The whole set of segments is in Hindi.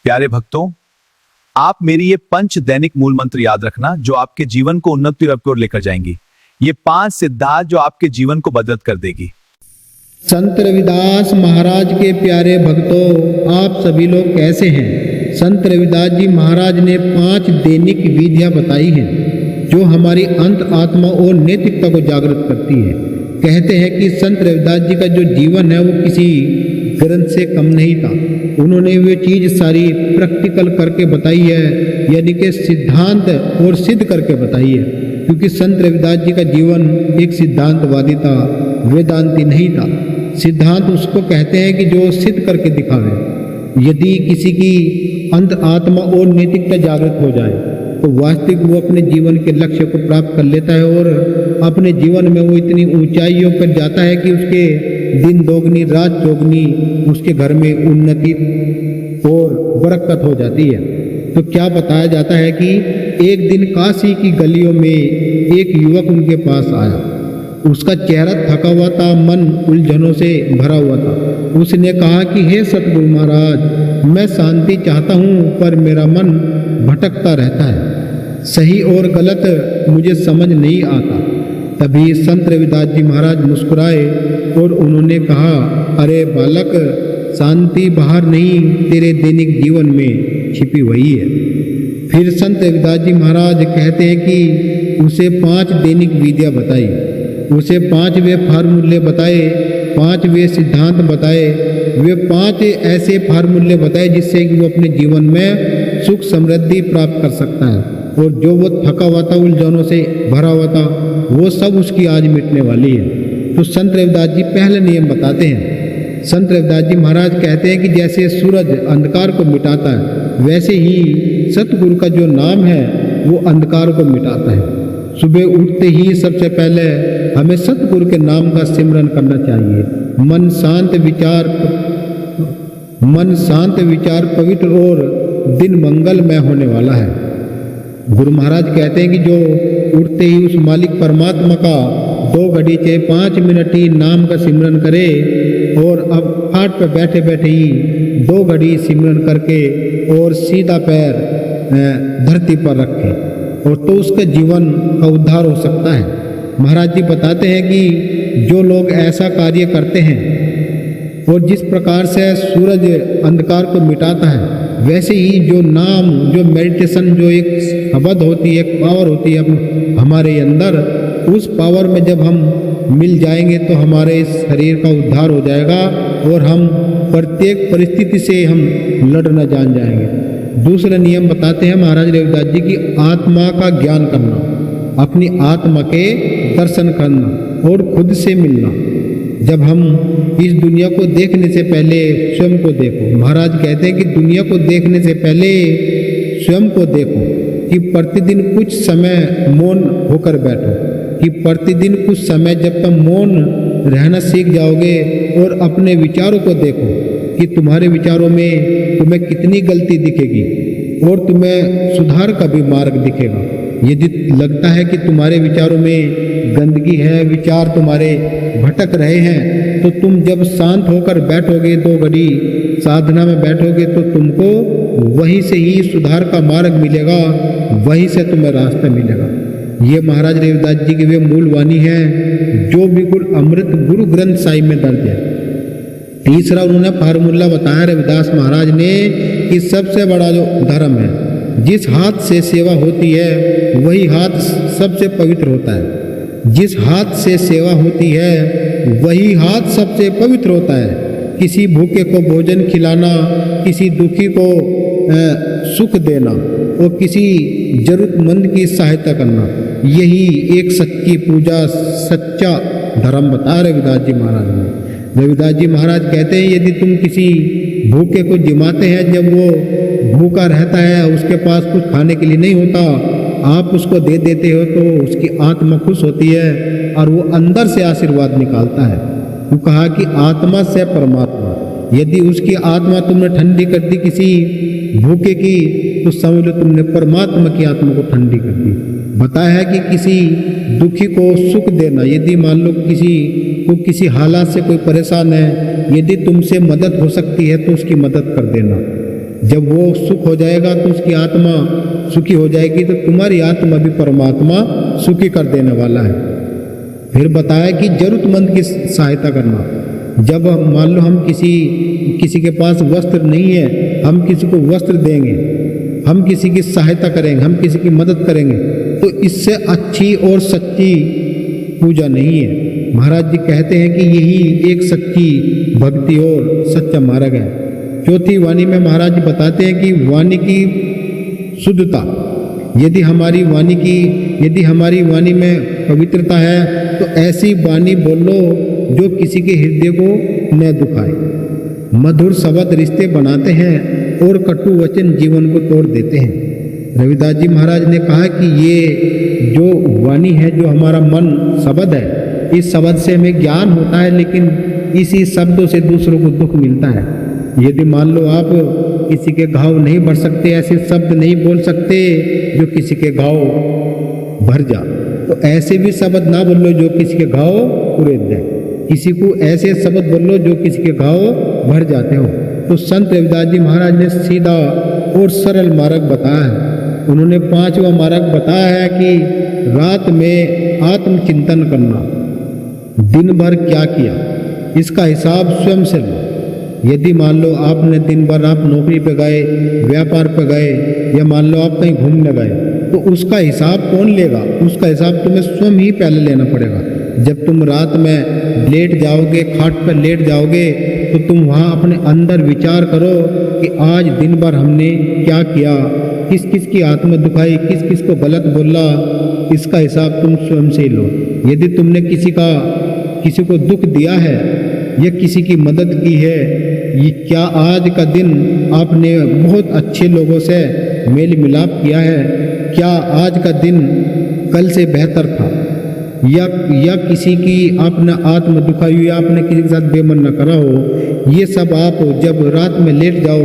प्यारे भक्तों, आप मेरी ये 5 दैनिक मूल मंत्र याद रखना जो आपके जीवन को उन्नति की ओर लेकर जाएंगी। ये 5 सिद्धांत जो आपके जीवन को बदल कर देगी। संत रविदास महाराज के प्यारे भक्तों, आप सभी लोग कैसे हैं। संत रविदास जी महाराज ने 5 दैनिक विधियां बताई हैं जो हमारी अंत आत्मा और नैतिकता को जागृत करती है। कहते हैं कि संत रविदास जी का जो जीवन है वो किसी ग्रंथ से कम नहीं था। उन्होंने वे चीज सारी प्रैक्टिकल करके बताई है, यानी कि सिद्धांत और सिद्ध करके बताई है। क्योंकि संत रविदास जी का जीवन एक सिद्धांतवादी था, वेदांती नहीं था। सिद्धांत उसको कहते हैं कि जो सिद्ध करके दिखावे। यदि किसी की अंत आत्मा और नैतिकता जागृत हो जाए तो वास्तविक वो अपने जीवन के लक्ष्य को प्राप्त कर लेता है और अपने जीवन में वो इतनी ऊंचाइयों पर जाता है कि उसके दिन दोगुनी रात चौगुनी उसके घर में उन्नति और बरकत हो जाती है। तो क्या बताया जाता है कि एक दिन काशी की गलियों में एक युवक उनके पास आया। उसका चेहरा थका हुआ था, मन उलझनों से भरा हुआ था। उसने कहा कि हे सतगुरु महाराज, मैं शांति चाहता हूँ पर मेरा मन भटकता रहता है। सही और गलत मुझे समझ नहीं आता। तभी संत रविदास जी महाराज मुस्कुराए और उन्होंने कहा, अरे बालक, शांति बाहर नहीं, तेरे दैनिक जीवन में छिपी हुई है। फिर संत रविदास जी महाराज कहते हैं कि उसे 5 दैनिक विधियां बताई। उसे 5 वे फार्मूले बताए, 5 वे सिद्धांत बताए, वे 5 ऐसे फार्मूले बताए जिससे कि वो अपने जीवन में सुख समृद्धि प्राप्त कर सकता है। और जो वो थका हुआ था, उलझनों से भरा हुआ था, वो सब उसकी आज मिटने वाली है। तो संत रविदास जी पहले नियम बताते हैं। संत रविदास जी महाराज कहते हैं कि जैसे सूरज अंधकार को मिटाता है, वैसे ही सतगुरु का जो नाम है वो अंधकार को मिटाता है। सुबह उठते ही सबसे पहले हमें सतगुरु के नाम का सिमरन करना चाहिए। मन शांत विचार पवित्र और दिन मंगलमय होने वाला है। गुरु महाराज कहते हैं कि जो उठते ही उस मालिक परमात्मा का 2 घड़ी चाहे 5 मिनट ही नाम का सिमरन करे और अब खाट पर बैठे बैठे ही 2 घड़ी सिमरन करके और सीधा पैर धरती पर रखे और तो उसके जीवन का उद्धार हो सकता है। महाराज जी बताते हैं कि जो लोग ऐसा कार्य करते हैं और जिस प्रकार से सूरज अंधकार को मिटाता है, वैसे ही जो नाम, जो मेडिटेशन, जो एक शब्द होती है, एक पावर होती है हमारे अंदर, उस पावर में जब हम मिल जाएंगे तो हमारे शरीर का उद्धार हो जाएगा और हम प्रत्येक परिस्थिति से हम लड़ना जान जाएंगे। दूसरा नियम बताते हैं महाराज रविदास जी की आत्मा का ज्ञान करना, अपनी आत्मा के दर्शन करना और खुद से मिलना। जब हम इस दुनिया को देखने से पहले स्वयं को देखो। महाराज कहते हैं कि दुनिया को देखने से पहले स्वयं को देखो, कि प्रतिदिन कुछ समय मौन होकर बैठो, कि प्रतिदिन कुछ समय जब तक मौन रहना सीख जाओगे और अपने विचारों को देखो कि तुम्हारे विचारों में तुम्हें कितनी गलती दिखेगी और तुम्हें सुधार का भी मार्ग दिखेगा। यदि लगता है कि तुम्हारे विचारों में गंदगी है, विचार तुम्हारे भटक रहे हैं, तो तुम जब शांत होकर बैठोगे, 2 घड़ी साधना में बैठोगे, तो तुमको वहीं से ही सुधार का मार्ग मिलेगा, वहीं से तुम्हें रास्ता मिलेगा। ये महाराज रविदास जी की वे मूल वाणी है जो बिल्कुल अमृत गुरु ग्रंथ साहिब में दर्ज है। तीसरा उन्होंने फार्मूला बताया रविदास महाराज ने कि सबसे बड़ा जो धर्म है, जिस हाथ से सेवा होती है वही हाथ सबसे पवित्र होता है। जिस हाथ से सेवा होती है वही हाथ सबसे पवित्र होता है। किसी भूखे को भोजन खिलाना, किसी दुखी को सुख देना और किसी जरूरतमंद की सहायता करना, यही एक सच्ची पूजा, सच्चा धर्म बता रविदास जी महाराज ने। रविदास जी महाराज कहते हैं यदि तुम किसी भूखे को जिमाते हैं, जब वो भूखा रहता है, उसके पास कुछ खाने के लिए नहीं होता, आप उसको दे देते हो तो उसकी आत्मा खुश होती है और वो अंदर से आशीर्वाद निकालता है। वो कहा कि आत्मा से परमात्मा, यदि उसकी आत्मा तुमने ठंडी कर दी किसी भूखे की, तो समझ लो तुमने परमात्मा की आत्मा को ठंडी कर दी। बताया है कि किसी दुखी को सुख देना, यदि मान लो किसी को किसी हालात से कोई परेशान है, यदि तुमसे मदद हो सकती है तो उसकी मदद कर देना। जब वो सुख हो जाएगा तो उसकी आत्मा सुखी हो जाएगी, तो तुम्हारी आत्मा भी परमात्मा सुखी कर देने वाला है। फिर बताया कि जरूरतमंद की सहायता करना। जब मान लो हम किसी के पास वस्त्र नहीं है, हम किसी को वस्त्र देंगे, हम किसी की सहायता करेंगे, हम किसी की मदद करेंगे, तो इससे अच्छी और सच्ची पूजा नहीं है। महाराज जी कहते हैं कि यही एक सच्ची भक्ति और सच्चा मार्ग है। चौथी वाणी में महाराज जी बताते हैं कि वाणी की शुद्धता, यदि हमारी वाणी में पवित्रता है तो ऐसी वाणी बोलो जो किसी के हृदय को न दुखाए। मधुर शब्द रिश्ते बनाते हैं और कटु वचन जीवन को तोड़ देते हैं। रविदास जी महाराज ने कहा कि ये जो वाणी है, जो हमारा मन शब्द है, इस शब्द से हमें ज्ञान होता है, लेकिन इसी शब्दों से दूसरों को दुख मिलता है। यदि मान लो आप किसी के घाव नहीं भर सकते, ऐसे शब्द नहीं बोल सकते जो किसी के घाव भर जा, तो ऐसे भी शब्द ना बोलो जो किसी के घाव उड़ेल दे। किसी को ऐसे शब्द बोलो जो किसी के घाव भर जाते हो। तो संत रविदास जी महाराज ने सीधा और सरल मार्ग बताया है। उन्होंने 5वां मार्ग बताया है कि रात में आत्मचिंतन करना, दिन भर क्या किया इसका हिसाब स्वयं से लो। यदि मान लो आपने दिन भर आप नौकरी पे गए, व्यापार पे गए, या मान लो आप कहीं घूमने गए, तो उसका हिसाब कौन लेगा? उसका हिसाब तुम्हें स्वयं ही पहले लेना पड़ेगा। जब तुम रात में लेट जाओगे, खाट पर लेट जाओगे, तो तुम वहाँ अपने अंदर विचार करो कि आज दिन भर हमने क्या किया, किस किस की आत्मा दुखाई, किस किस को गलत बोला, इसका हिसाब तुम स्वयं से ही लो। यदि तुमने किसी को दुख दिया है या किसी की मदद की है, ये क्या आज का दिन आपने बहुत अच्छे लोगों से मेल मिलाप किया है? क्या आज का दिन कल से बेहतर था? या किसी की आपने आत्म दुखाई हुई, आपने किसी के साथ बेमन न करा हो, ये सब आप जब रात में लेट जाओ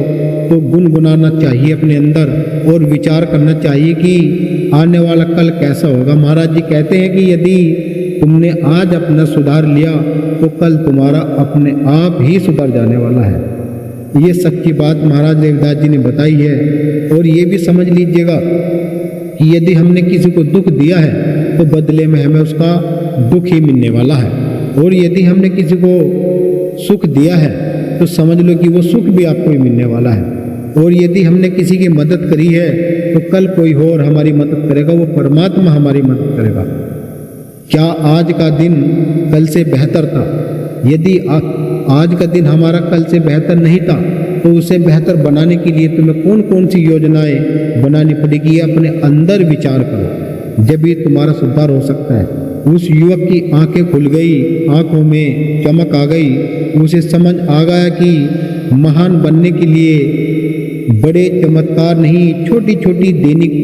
तो गुनगुनाना चाहिए अपने अंदर और विचार करना चाहिए कि आने वाला कल कैसा होगा। महाराज जी कहते हैं कि यदि तुमने आज अपना सुधार लिया तो कल तुम्हारा अपने आप ही सुधर जाने वाला है। ये सच्ची बात महाराज रविदास जी ने बताई है। और ये भी समझ लीजिएगा कि यदि हमने किसी को दुख दिया है तो बदले में हमें उसका दुख ही मिलने वाला है, और यदि हमने किसी को सुख दिया है तो समझ लो कि वो सुख भी आपको ही मिलने वाला है। और यदि हमने किसी की मदद करी है तो कल कोई और हमारी मदद करेगा, वो परमात्मा हमारी मदद करेगा। क्या आज का दिन कल से बेहतर था? यदि आज का दिन हमारा कल से बेहतर नहीं था तो उसे बेहतर बनाने के लिए तुम्हें कौन कौन सी योजनाएं बनानी पड़ेगी, अपने अंदर विचार करो, जब भी तुम्हारा सुधार हो सकता है। उस युवक की आंखें खुल गई, आंखों में चमक आ गई, उसे समझ आ गया कि महान बनने के लिए बड़े चमत्कार नहीं, छोटी छोटी दैनिक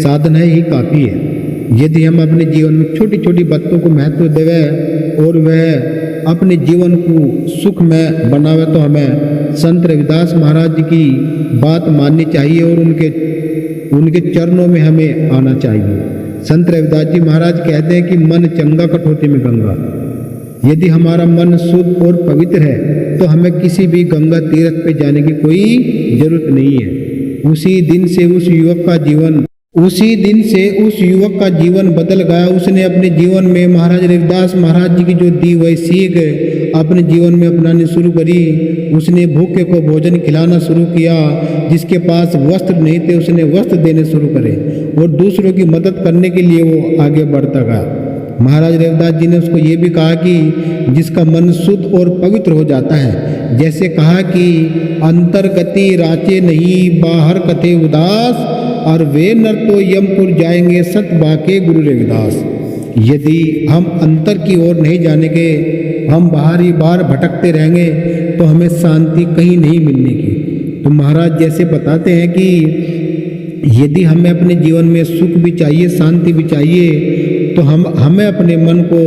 साधनाएं ही काफ़ी है। यदि हम अपने जीवन में छोटी छोटी बातों को महत्व देवे और वह अपने जीवन को सुख में बनावे, तो हमें संत रविदास महाराज जी की बात माननी चाहिए और उनके चरणों में हमें आना चाहिए। संत रविदास जी महाराज कहते हैं कि मन चंगा कठौती में गंगा। यदि हमारा मन शुद्ध और पवित्र है तो हमें किसी भी गंगा तीर्थ पे जाने की कोई जरूरत नहीं है। उसी दिन से उस युवक का जीवन बदल गया। उसने अपने जीवन में महाराज रविदास महाराज जी की जो दी हुई सीख अपने जीवन में अपनानी शुरू करी। उसने भूखे को भोजन खिलाना शुरू किया, जिसके पास वस्त्र नहीं थे उसने वस्त्र देने शुरू करे, और दूसरों की मदद करने के लिए वो आगे बढ़ता गया। महाराज रविदास जी ने उसको ये भी कहा कि जिसका मन शुद्ध और पवित्र हो जाता है, जैसे कहा कि अंतर्गति राचे नहीं बाहर कथे उदास, और वे नर तो यमपुर जाएंगे सत बाके गुरु रविदास। यदि हम अंतर की ओर नहीं जाने के, हम बाहर ही बाहर भटकते रहेंगे तो हमें शांति कहीं नहीं मिलने की। तो महाराज जैसे बताते हैं कि यदि हमें अपने जीवन में सुख भी चाहिए, शांति भी चाहिए, तो हमें अपने मन को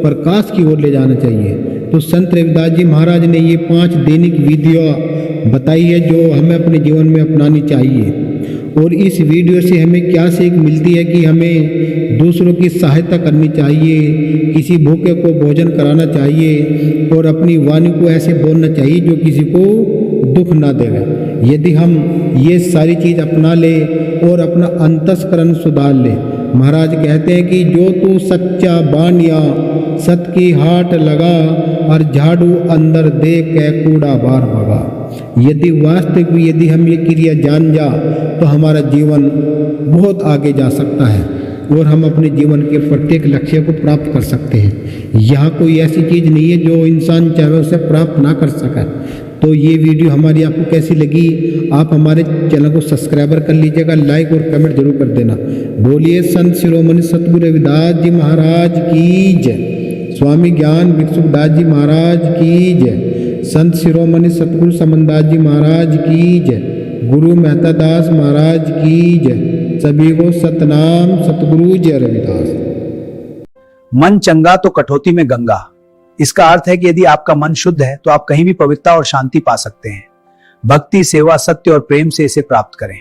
प्रकाश की ओर ले जाना चाहिए। तो संत रविदास जी महाराज ने ये 5 दैनिक विधियाँ बताई है जो हमें अपने जीवन में अपनानी चाहिए। और इस वीडियो से हमें क्या सीख मिलती है कि हमें दूसरों की सहायता करनी चाहिए, किसी भूखे को भोजन कराना चाहिए, और अपनी वाणी को ऐसे बोलना चाहिए जो किसी को दुख ना देवे। यदि हम ये सारी चीज अपना ले और अपना अंतस्करण सुधार ले, महाराज कहते हैं कि जो तू सच्चा बानिया सत की हाट लगा और झाड़ू अंदर दे के कूड़ा बार भगा। यदि वास्तविक में यदि हम ये क्रिया जान जा तो हमारा जीवन बहुत आगे जा सकता है और हम अपने जीवन के प्रत्येक लक्ष्य को प्राप्त कर सकते हैं। यहाँ कोई ऐसी चीज़ नहीं है जो इंसान चाहे उसे प्राप्त ना कर सके। तो ये वीडियो हमारी आपको कैसी लगी, आप हमारे चैनल को सब्सक्राइबर कर लीजिएगा, लाइक और कमेंट जरूर कर देना। बोलिए संत शिरोमणि सतगुरु रविदास जी महाराज की जय, स्वामी ज्ञान भिक्षुदास जी महाराज की जय, संत शिरोमणि सतगुरु समनदास जी महाराज की जय, गुरु मेहता दास महाराज की जय। सभी को सतनाम सतगुरु जय रविदास। मन चंगा तो कठौती में गंगा। इसका अर्थ है कि यदि आपका मन शुद्ध है तो आप कहीं भी पवित्रता और शांति पा सकते हैं। भक्ति, सेवा, सत्य और प्रेम से इसे प्राप्त करें।